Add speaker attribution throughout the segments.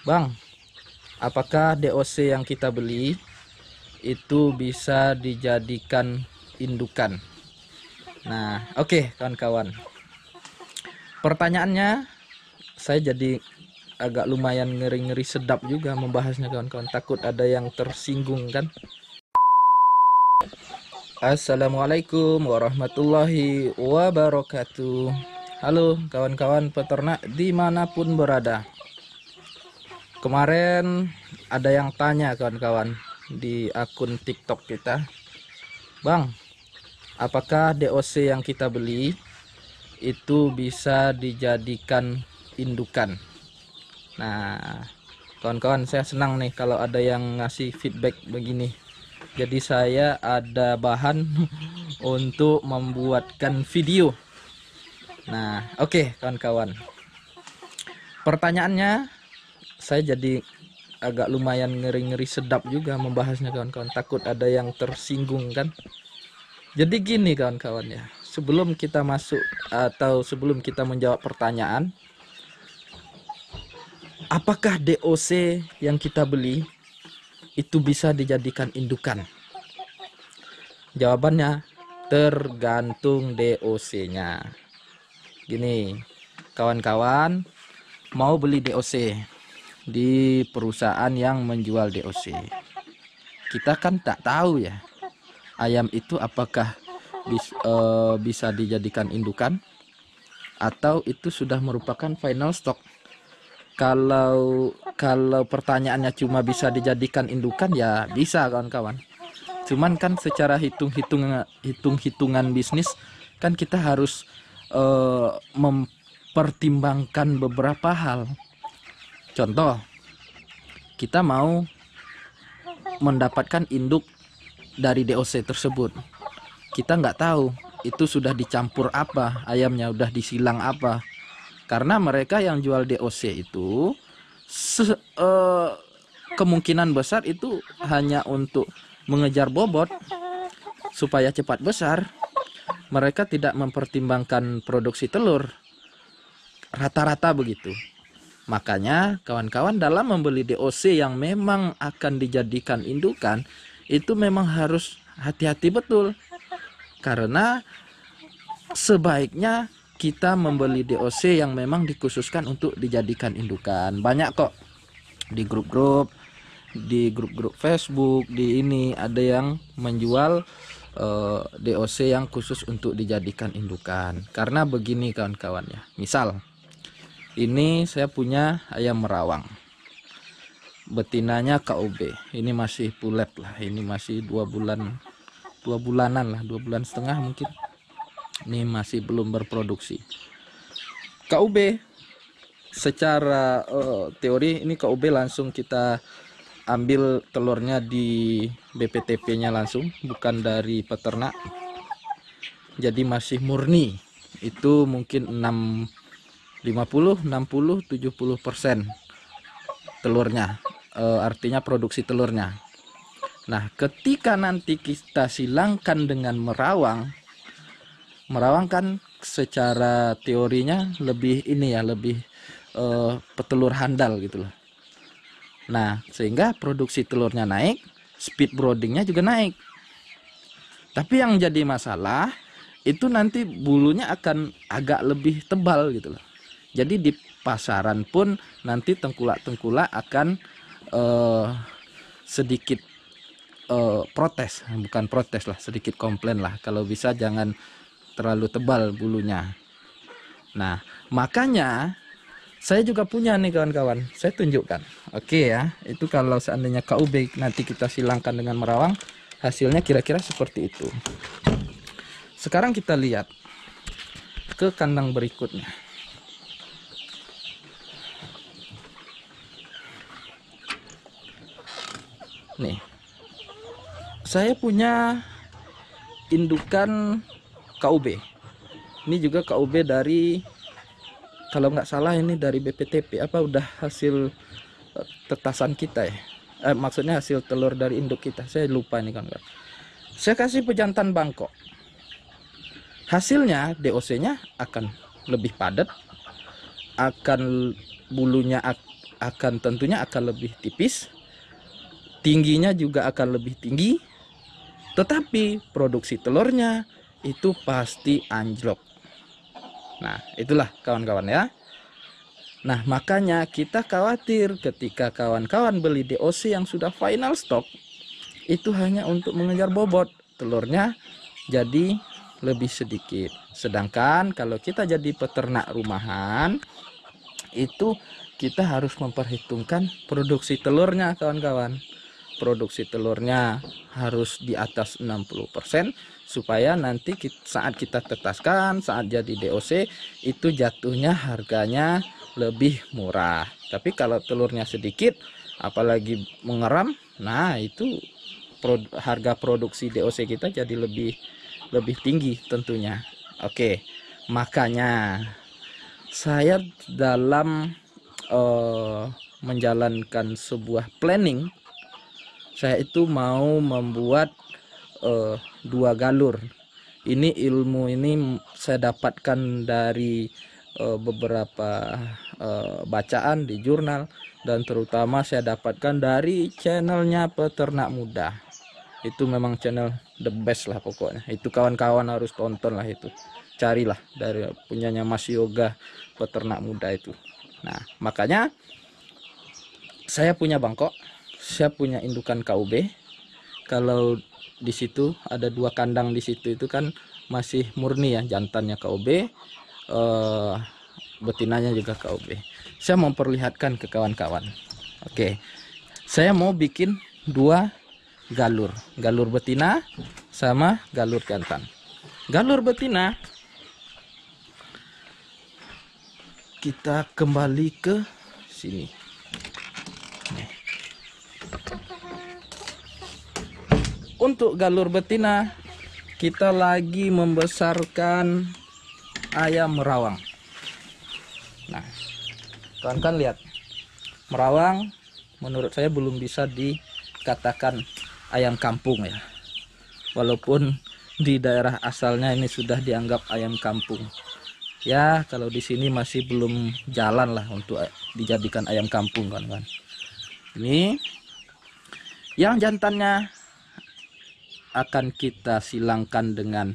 Speaker 1: Bang, apakah DOC yang kita beli itu bisa dijadikan indukan? Nah, oke, kawan-kawan. Pertanyaannya, saya jadi agak lumayan ngeri-ngeri sedap juga membahasnya, kawan-kawan. Takut ada yang tersinggung kan? Assalamualaikum warahmatullahi wabarakatuh. Halo kawan-kawan peternak dimanapun berada. Kemarin ada yang tanya kawan-kawan di akun TikTok kita, Bang, apakah DOC yang kita beli itu bisa dijadikan indukan? Nah, kawan-kawan, saya senang nih kalau ada yang ngasih feedback begini. Jadi saya ada bahan untuk membuatkan video. Nah, oke, kawan-kawan. Pertanyaannya, saya jadi agak lumayan ngeri-ngeri sedap juga membahasnya, kawan-kawan. Takut ada yang tersinggung kan? Jadi gini kawan-kawan ya, sebelum kita masuk atau sebelum kita menjawab pertanyaan, apakah DOC yang kita beli itu bisa dijadikan indukan? Jawabannya tergantung DOC-nya. Gini, kawan-kawan mau beli DOC di perusahaan yang menjual DOC. Kita kan tak tahu ya, ayam itu apakah bisa dijadikan indukan atau itu sudah merupakan final stock. Kalau pertanyaannya cuma bisa dijadikan indukan, ya bisa kawan-kawan. Cuman kan secara hitung-hitungan bisnis kan kita harus mempertimbangkan beberapa hal. Contoh, kita mau mendapatkan induk dari DOC tersebut. Kita nggak tahu itu sudah dicampur apa, ayamnya udah disilang apa. Karena mereka yang jual DOC itu kemungkinan besar itu hanya untuk mengejar bobot supaya cepat besar. Mereka tidak mempertimbangkan produksi telur. Rata-rata begitu. Makanya kawan-kawan dalam membeli DOC yang memang akan dijadikan indukan, itu memang harus hati-hati betul. Karena sebaiknya kita membeli DOC yang memang dikhususkan untuk dijadikan indukan. Banyak kok di grup-grup Facebook, di ini ada yang menjual DOC yang khusus untuk dijadikan indukan. Karena begini kawan-kawan ya, misal ini saya punya ayam merawang, betinanya KUB, ini masih pulet lah, ini masih 2 bulanan lah, 2 bulan setengah mungkin, ini masih belum berproduksi. KUB secara teori ini KUB langsung kita ambil telurnya di BPTP nya langsung, bukan dari peternak, jadi masih murni. Itu mungkin 50, 60, 70% telurnya, artinya produksi telurnya. Nah, ketika nanti kita silangkan dengan merawang kan secara teorinya lebih ini ya, lebih petelur handal gitu loh. Nah, sehingga produksi telurnya naik, speed broodingnya juga naik. Tapi yang jadi masalah itu nanti bulunya akan agak lebih tebal gitu loh. Jadi di pasaran pun nanti tengkulak-tengkulak akan sedikit protes, bukan protes lah, sedikit komplain lah, kalau bisa jangan terlalu tebal bulunya. Nah, makanya saya juga punya nih kawan-kawan, saya tunjukkan. Oke ya, itu kalau seandainya KUB nanti kita silangkan dengan merawang, hasilnya kira-kira seperti itu. Sekarang kita lihat ke kandang berikutnya. Nih, saya punya indukan KUB. Ini juga KUB dari, kalau nggak salah ini dari BPTP, apa udah hasil tetasan kita ya, maksudnya hasil telur dari induk kita, saya lupa ini kan. Saya kasih pejantan Bangkok, hasilnya DOC nya akan lebih padat, akan bulunya tentunya akan lebih tipis, tingginya juga akan lebih tinggi, tetapi produksi telurnya itu pasti anjlok. Nah, itulah kawan-kawan ya. Nah, makanya kita khawatir ketika kawan-kawan beli DOC yang sudah final stock, itu hanya untuk mengejar bobot, telurnya jadi lebih sedikit. Sedangkan kalau kita jadi peternak rumahan, itu kita harus memperhitungkan produksi telurnya kawan-kawan. Produksi telurnya harus di atas 60% supaya nanti saat kita tetaskan, saat jadi DOC itu jatuhnya harganya lebih murah. Tapi kalau telurnya sedikit apalagi mengeram, nah itu harga produksi DOC kita jadi lebih tinggi tentunya. Oke, makanya saya dalam menjalankan sebuah planning, saya itu mau membuat 2 galur. Ini ilmu ini saya dapatkan dari beberapa bacaan di jurnal, dan terutama saya dapatkan dari channelnya Peternak Muda. Itu memang channel the best lah pokoknya. Itu kawan-kawan harus tonton lah itu. Carilah dari punyanya Mas Yoga Peternak Muda itu. Nah, makanya saya punya bangkok, saya punya indukan KUB. Kalau di situ ada 2 kandang di situ itu kan masih murni ya, jantannya KUB, betinanya juga KUB. Saya mau perlihatkan ke kawan-kawan. Oke, saya mau bikin 2 galur betina sama galur jantan. Galur betina kita kembali ke sini. Nih. Untuk galur betina kita lagi membesarkan ayam merawang. Nah, kawan-kawan lihat, merawang menurut saya belum bisa dikatakan ayam kampung ya, walaupun di daerah asalnya ini sudah dianggap ayam kampung ya. Kalau di sini masih belum jalan lah untuk dijadikan ayam kampung kan. Ini yang jantannya akan kita silangkan dengan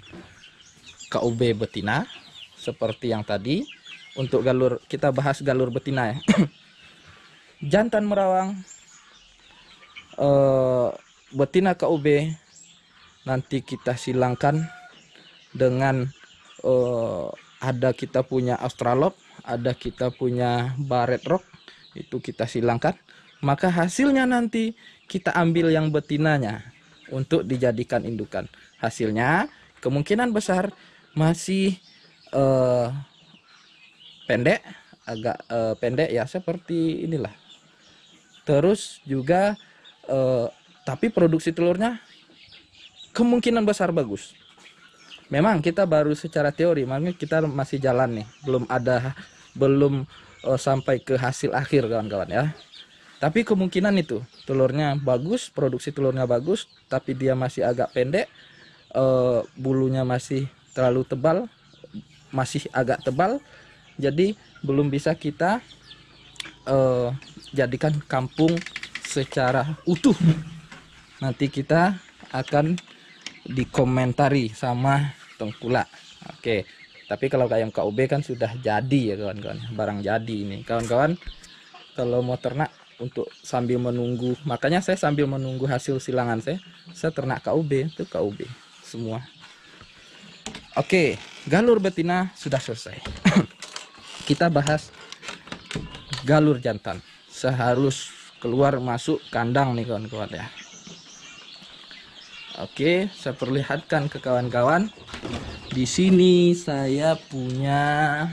Speaker 1: KUB betina seperti yang tadi. Untuk galur, kita bahas galur betina ya. Jantan merawang betina KUB nanti kita silangkan dengan ada kita punya Australorp, ada kita punya Barred Rock, itu kita silangkan. Maka hasilnya nanti kita ambil yang betinanya untuk dijadikan indukan. Hasilnya kemungkinan besar masih pendek, agak pendek ya, seperti inilah. Terus juga tapi produksi telurnya kemungkinan besar bagus. Memang kita baru secara teori, makanya kita masih jalan nih, belum sampai ke hasil akhir kawan-kawan ya. Tapi kemungkinan itu telurnya bagus, produksi telurnya bagus, tapi dia masih agak pendek, bulunya masih terlalu tebal, masih agak tebal, jadi belum bisa kita jadikan kampung secara utuh. Nanti kita akan dikomentari sama tengkulak. Oke, tapi kalau ayam KUB kan sudah jadi ya kawan-kawan, barang jadi ini kawan-kawan. Kalau mau ternak untuk sambil menunggu, makanya saya sambil menunggu hasil silangan saya ternak KUB, itu KUB semua. Oke, galur betina sudah selesai. Kita bahas galur jantan. Seharus keluar masuk kandang nih kawan-kawan ya. Oke, saya perlihatkan ke kawan-kawan. Di sini saya punya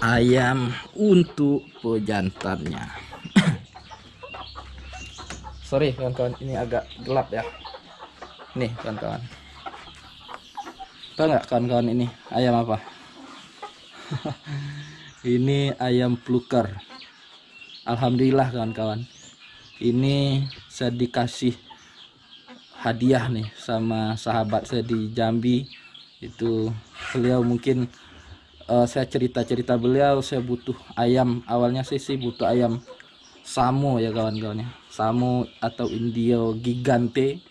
Speaker 1: ayam untuk pejantannya. Sorry kawan-kawan, ini agak gelap ya. Nih kawan-kawan, tahu nggak kawan-kawan ini ayam apa? Ini ayam pluker. Alhamdulillah kawan-kawan, ini saya dikasih hadiah nih sama sahabat saya di Jambi. Itu beliau mungkin saya cerita-cerita beliau, saya butuh ayam, awalnya saya sih butuh ayam Samo ya kawan-kawannya, Samo atau Indio Gigante,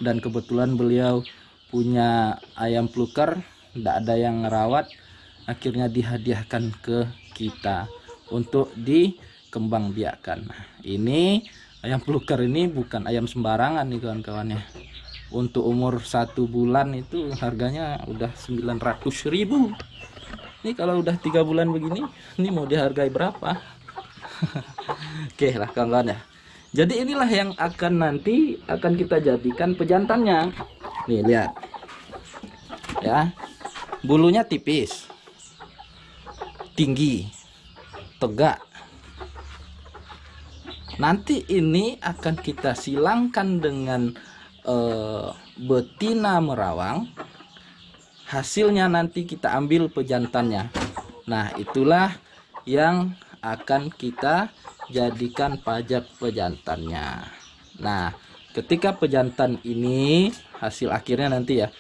Speaker 1: dan kebetulan beliau punya ayam pluker, tidak ada yang ngerawat, akhirnya dihadiahkan ke kita untuk dikembangbiakkan. Nah, ini ayam pluker ini bukan ayam sembarangan nih kawan-kawannya. Untuk umur 1 bulan itu harganya udah 900.000. Ini kalau udah 3 bulan begini, ini mau dihargai berapa? Oke lah kawan-kawan ya. Jadi inilah yang nanti akan kita jadikan pejantannya. Nih lihat. Ya. Bulunya tipis. Tinggi. Tegak. Nanti ini akan kita silangkan dengan betina merawang. Hasilnya nanti kita ambil pejantannya. Nah, itulah yang akan kita jadikan pajak pejantannya. Nah, ketika pejantan ini hasil akhirnya nanti ya,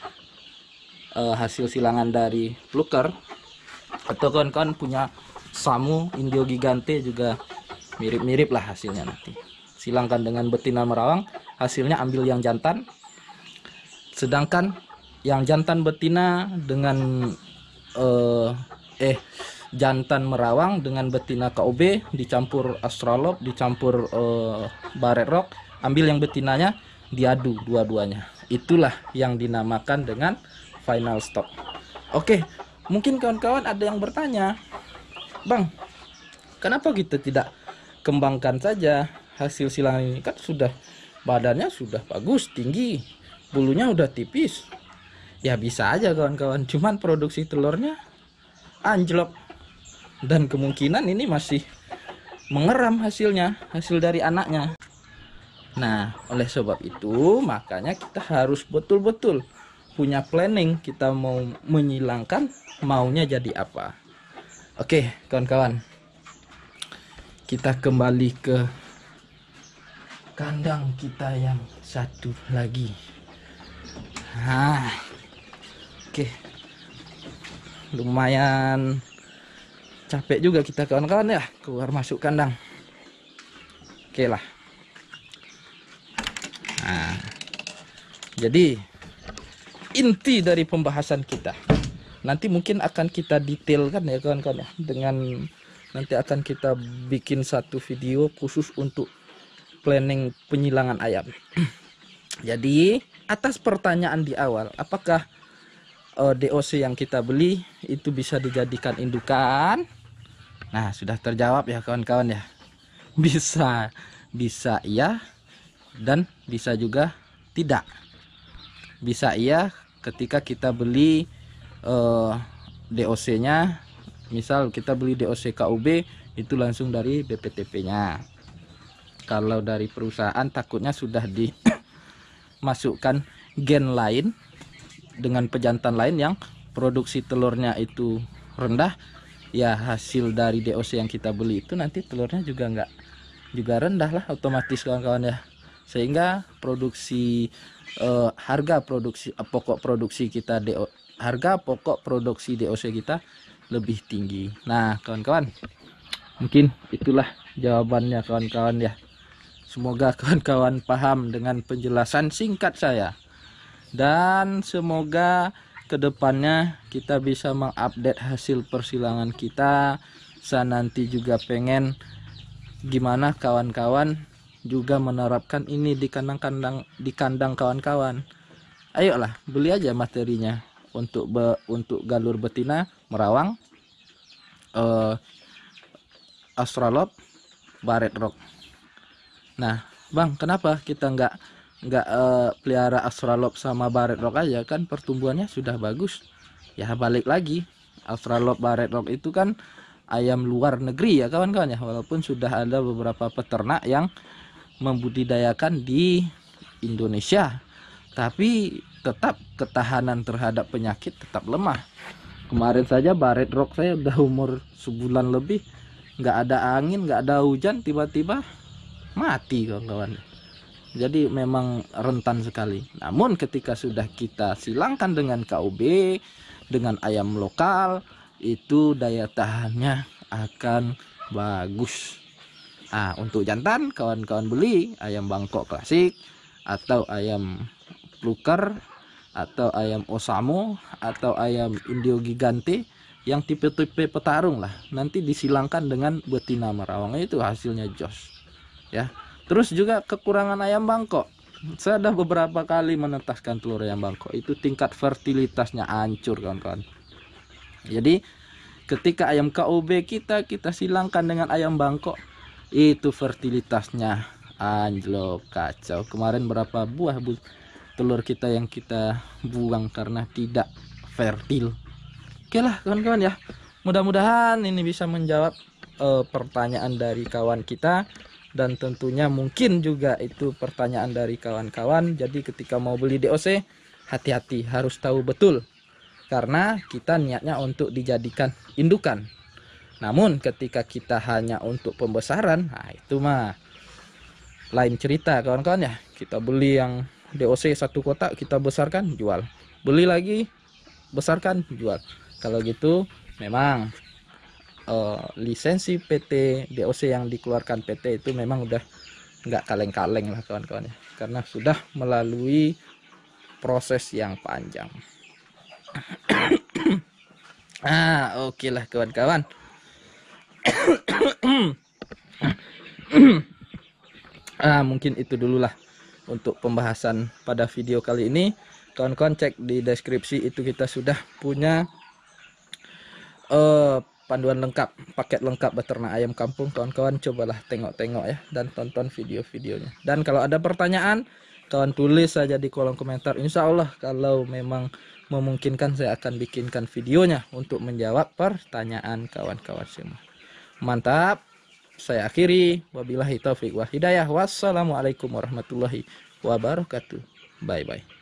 Speaker 1: hasil silangan dari pluker atau kawan-kawan punya Samo Indio Gigante juga mirip-mirip lah hasilnya nanti. Silangkan dengan betina merawang, hasilnya ambil yang jantan. Sedangkan yang jantan betina dengan jantan merawang dengan betina KUB dicampur Australorp, dicampur Barred Rock, ambil yang betinanya, diadu dua-duanya. Itulah yang dinamakan dengan final stock. Oke, mungkin kawan-kawan ada yang bertanya, Bang, kenapa kita tidak kembangkan saja hasil silangan ini? Kan sudah badannya sudah bagus, tinggi, bulunya udah tipis. Ya bisa aja kawan-kawan, cuman produksi telurnya anjlok. Dan kemungkinan ini masih mengeram hasilnya, hasil dari anaknya. Nah, oleh sebab itu makanya kita harus betul-betul punya planning, kita mau menyilangkan maunya jadi apa. Oke kawan-kawan, kita kembali ke kandang kita yang satu lagi. Nah, oke, lumayan capek juga kita kawan-kawan ya, keluar masuk kandang. Oke lah. Nah, jadi inti dari pembahasan kita nanti mungkin akan kita detailkan ya kawan-kawan ya, dengan nanti akan kita bikin satu video khusus untuk planning penyilangan ayam. Jadi atas pertanyaan di awal, apakah DOC yang kita beli itu bisa dijadikan indukan? Nah, sudah terjawab ya kawan-kawan ya. Bisa iya dan bisa juga tidak. Bisa iya ketika kita beli DOC-nya, misal kita beli DOC KUB itu langsung dari BPTP-nya. Kalau dari perusahaan takutnya sudah dimasukkan gen lain dengan pejantan lain yang produksi telurnya itu rendah, ya hasil dari DOC yang kita beli itu nanti telurnya juga rendah lah otomatis kawan-kawan ya, sehingga produksi harga produksi pokok produksi kita harga pokok produksi DOC kita lebih tinggi. Nah kawan-kawan, mungkin itulah jawabannya kawan-kawan ya. Semoga kawan-kawan paham dengan penjelasan singkat saya, dan semoga kedepannya kita bisa mengupdate hasil persilangan kita. Saya nanti juga pengen gimana kawan-kawan juga menerapkan ini di kandang kawan-kawan. Ayolah beli aja materinya untuk galur betina merawang, Australorp, Barred Rock. Nah Bang, kenapa kita nggak pelihara Australorp sama Barred Rock aja, kan pertumbuhannya sudah bagus ya? Balik lagi, Australorp Barred Rock itu kan ayam luar negeri ya kawan-kawan ya, walaupun sudah ada beberapa peternak yang membudidayakan di Indonesia, tapi tetap ketahanan terhadap penyakit tetap lemah. Kemarin saja Barred Rock saya udah umur sebulan lebih, nggak ada angin, nggak ada hujan, tiba-tiba mati kawan-kawan. Jadi memang rentan sekali. Namun ketika sudah kita silangkan dengan KUB, dengan ayam lokal itu daya tahannya akan bagus. Nah, untuk jantan kawan-kawan beli ayam Bangkok klasik atau ayam pluker atau ayam Osamo atau ayam Indio Gigante yang tipe-tipe petarung lah, nanti disilangkan dengan betina Merawang, itu hasilnya jos ya. Terus juga kekurangan ayam Bangkok, saya sudah beberapa kali menetaskan telur ayam Bangkok, itu tingkat fertilitasnya hancur kawan-kawan. Jadi ketika ayam KOB kita silangkan dengan ayam Bangkok, itu fertilitasnya anjlok, kacau. Kemarin berapa buah telur kita yang kita buang karena tidak fertil. Oke lah kawan-kawan ya, mudah-mudahan ini bisa menjawab pertanyaan dari kawan kita, dan tentunya mungkin juga itu pertanyaan dari kawan-kawan. Jadi ketika mau beli DOC, hati-hati, harus tahu betul, karena kita niatnya untuk dijadikan indukan. Namun ketika kita hanya untuk pembesaran, nah itu mah lain cerita kawan-kawan ya. Kita beli yang DOC 1 kotak, kita besarkan, jual, beli lagi, besarkan, jual. Kalau gitu memang lisensi PT DOC yang dikeluarkan PT itu memang udah nggak kaleng-kaleng lah kawan-kawan ya, karena sudah melalui proses yang panjang. Oke lah kawan-kawan. Mungkin itu dulu lah untuk pembahasan pada video kali ini. Kawan-kawan cek di deskripsi, itu kita sudah punya panduan lengkap, paket lengkap beternak ayam kampung. Kawan-kawan cobalah tengok-tengok ya, dan tonton video-videonya. Dan kalau ada pertanyaan, kawan tulis saja di kolom komentar. Insya Allah kalau memang memungkinkan, saya akan bikinkan videonya untuk menjawab pertanyaan kawan-kawan semua. Mantap, saya akhiri, wabillahi taufik wa hidayah, wassalamualaikum warahmatullahi wabarakatuh. Bye bye.